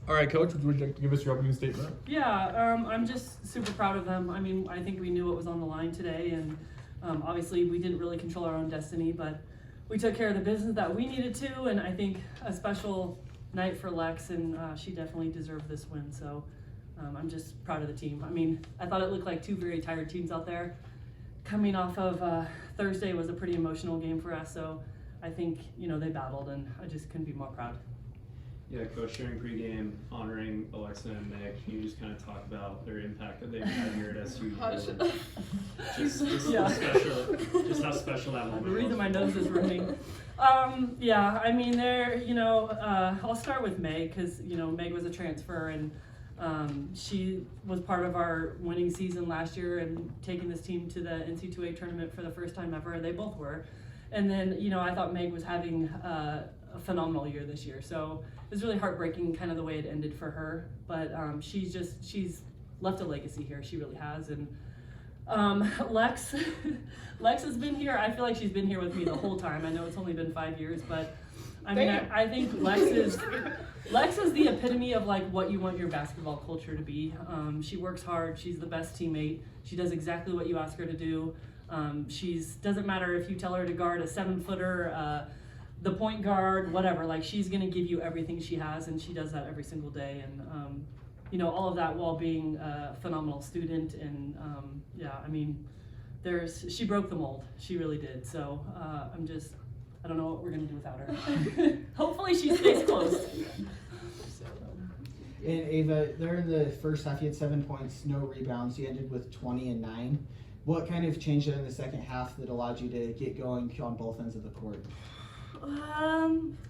All right, Coach, would you like to give us your opening statement? Yeah, I'm just super proud of them. I mean, I think we knew what was on the line today, and obviously we didn't really control our own destiny, but we took care of the business that we needed to, and I think a special night for Lex, and she definitely deserved this win, so I'm just proud of the team. I mean, I thought it looked like two very tired teams out there. Coming off of Thursday was a pretty emotional game for us, so I think, they battled, and I just couldn't be more proud. Yeah, Coach, during pregame, honoring Alexa and Meg, can you just kind of talk about their impact that they've had here at SU? Just how special that moment was. The reason my nose is running. Yeah, I mean, I'll start with Meg, because, Meg was a transfer, and she was part of our winning season last year and taking this team to the NC2A tournament for the first time ever. They both were. And then, I thought Meg was having a phenomenal year this year. So it was really heartbreaking kind of the way it ended for her. But she's left a legacy here. She really has. And Lex has been here. I feel like she's been here with me the whole time. I know it's only been 5 years, but I mean, I think Lex is the epitome of like what you want your basketball culture to be. She works hard. She's the best teammate. She does exactly what you ask her to do. Doesn't matter if you tell her to guard a 7-footer, the point guard, whatever, like she's going to give you everything she has, and she does that every single day. And, all of that while being a phenomenal student. And I mean, she broke the mold. She really did. So I don't know what we're going to do without her. Hopefully she stays close. And Ava, there in the first half, you had 7 points, no rebounds. You ended with 20 and 9. What kind of changed it in the second half that allowed you to get going on both ends of the court?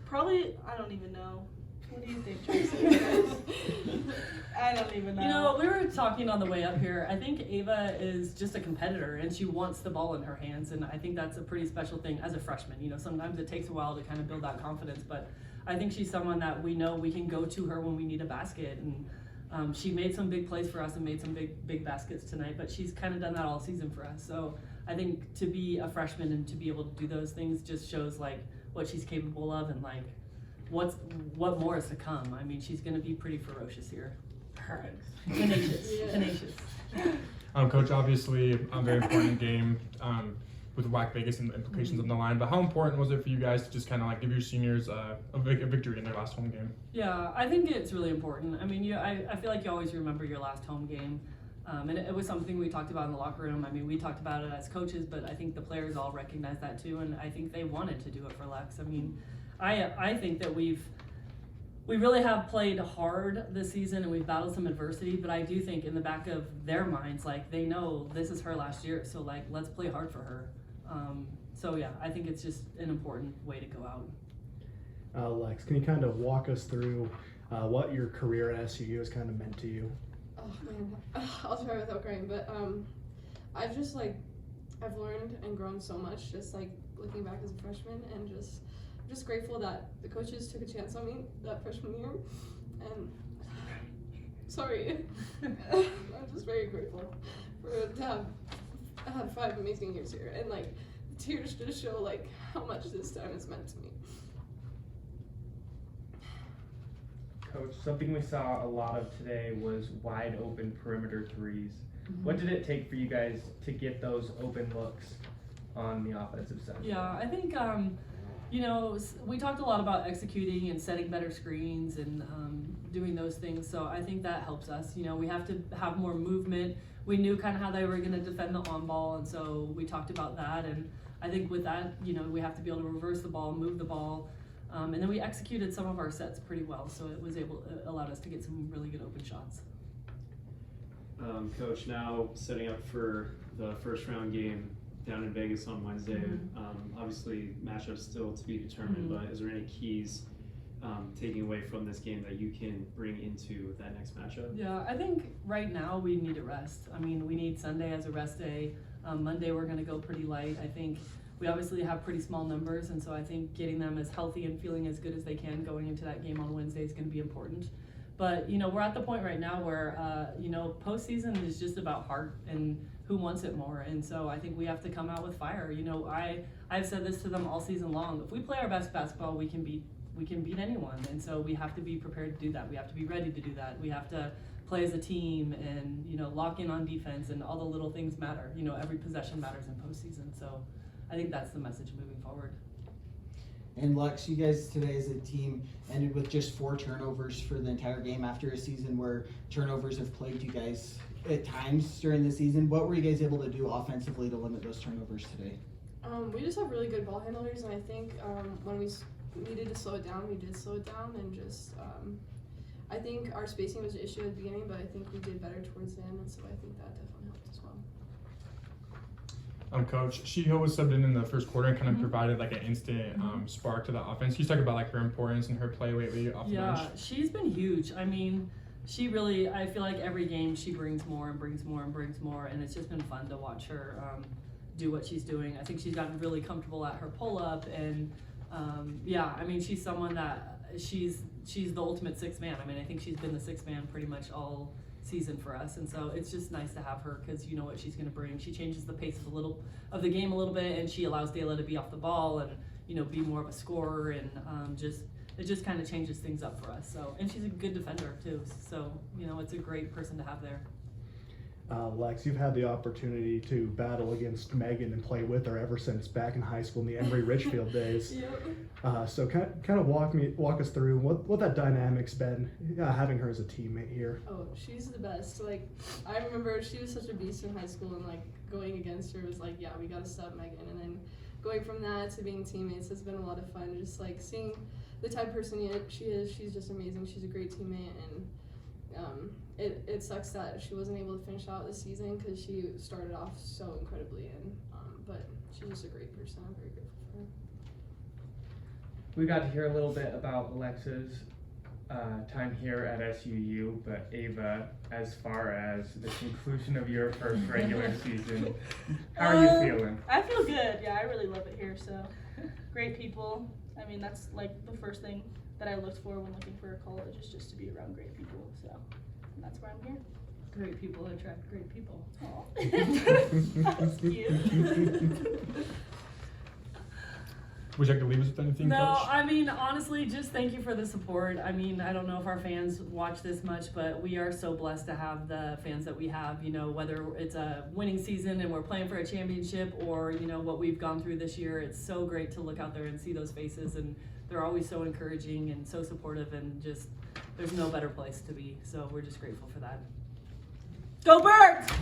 Probably, I don't even know. What do you think, Tracy? I don't even know. We were talking on the way up here. I think Ava is just a competitor, and she wants the ball in her hands, and I think that's a pretty special thing as a freshman. Sometimes it takes a while to kind of build that confidence, but I think she's someone that we know we can go to her when we need a basket, and she made some big plays for us and made some big baskets tonight, but she's kind of done that all season for us. So I think to be a freshman and to be able to do those things just shows like what she's capable of, and like what more is to come. I mean, she's going to be pretty ferocious here. Perfect. Tenacious. Coach, obviously a very important game with WAC Vegas and the implications on the line, but how important was it for you guys to just kind of like give your seniors a victory in their last home game? Yeah, I think it's really important. I mean, I feel like you always remember your last home game. And it was something we talked about in the locker room. I mean, we talked about it as coaches, but I think the players all recognize that too, and I think they wanted to do it for Lex. I mean, I think that we really have played hard this season, and we've battled some adversity, but I do think in the back of their minds, like, they know this is her last year, so like, let's play hard for her. So yeah, I think it's just an important way to go out. Lex, can you kind of walk us through what your career at SUU has kind of meant to you? Oh man, I'll try without crying, but I've just I've learned and grown so much just like looking back as a freshman, and I'm just grateful that the coaches took a chance on me that freshman year, and sorry, I'm just very grateful to have had 5 amazing years here, and like the tears just show like how much this time has meant to me. Coach, something we saw a lot of today was wide open perimeter threes. Mm-hmm. What did it take for you guys to get those open looks on the offensive side? Yeah, I think, we talked a lot about executing and setting better screens and doing those things, so I think that helps us. We have to have more movement. We knew kind of how they were going to defend the on ball, and so we talked about that, and I think with that, we have to be able to reverse the ball, move the ball. And then we executed some of our sets pretty well, so it allowed us to get some really good open shots. Coach, now setting up for the first round game down in Vegas on Wednesday. Mm-hmm. Obviously, matchups still to be determined, Mm-hmm. but is there any keys taking away from this game that you can bring into that next matchup? Yeah, I think right now we need a rest. I mean, we need Sunday as a rest day. Monday we're going to go pretty light. I think we obviously have pretty small numbers, and so I think getting them as healthy and feeling as good as they can going into that game on Wednesday is going to be important. But, we're at the point right now where, postseason is just about heart and who wants it more. And so I think we have to come out with fire. I've said this to them all season long. If we play our best basketball, we can beat we can beat anyone, and so we have to be prepared to do that. We have to be ready to do that. We have to play as a team and, you know, lock in on defense, and all the little things matter. You know, every possession matters in postseason. So I think that's the message moving forward. And Lex, you guys today as a team ended with just 4 turnovers for the entire game after a season where turnovers have plagued you guys at times during the season. What were you guys able to do offensively to limit those turnovers today? We just have really good ball handlers, and I think when we needed to slow it down, we did slow it down, and just I think our spacing was an issue at the beginning, but I think we did better towards the end, and so I think that definitely helped as well. Coach, Shiho was subbed in the first quarter and kind of provided like an instant spark to the offense. Can you talk about like her importance and her play lately off the bench? Yeah, she's been huge. I mean, she really, I feel like every game she brings more and brings more and brings more, and it's just been fun to watch her do what she's doing. I think she's gotten really comfortable at her pull-up, and yeah, I mean, she's someone that she's the ultimate sixth man. I mean, I think she's been the sixth man pretty much all season for us, and so it's just nice to have her because you know what she's going to bring. She changes the pace of the game a little bit, and she allows Dayla to be off the ball and, you know, be more of a scorer, and it just kind of changes things up for us. So, and she's a good defender too, so you know, it's a great person to have there. Lex, you've had the opportunity to battle against Megan and play with her ever since back in high school in the Embry-Richfield days. Yep. So kind of walk us through what that dynamic's been, having her as a teammate here. Oh, she's the best. Like, I remember she was such a beast in high school, and like going against her was like, yeah, we gotta stop Megan. And then going from that to being teammates has been a lot of fun. Just like seeing the type of person she is. She's just amazing. She's a great teammate, and it sucks that she wasn't able to finish out the season because she started off so incredibly, and but she's just a great person. I'm very grateful for her. We got to hear a little bit about Alexa's time here at SUU, but Ava, as far as the conclusion of your first regular season, how are you feeling? I feel good. Yeah, I really love it here. So, great people. I mean, that's like the first thing that I looked for when looking for a college, is just to be around great people. So, and that's why I'm here. Great people attract great people. That was cute. Would you like to leave us with anything, No, Coach? I mean, honestly, just thank you for the support. I mean, I don't know if our fans watch this much, but we are so blessed to have the fans that we have, you know, whether it's a winning season and we're playing for a championship, or, you know, what we've gone through this year. It's so great to look out there and see those faces, and they're always so encouraging and so supportive, and just, there's no better place to be. So we're just grateful for that. Go Birds!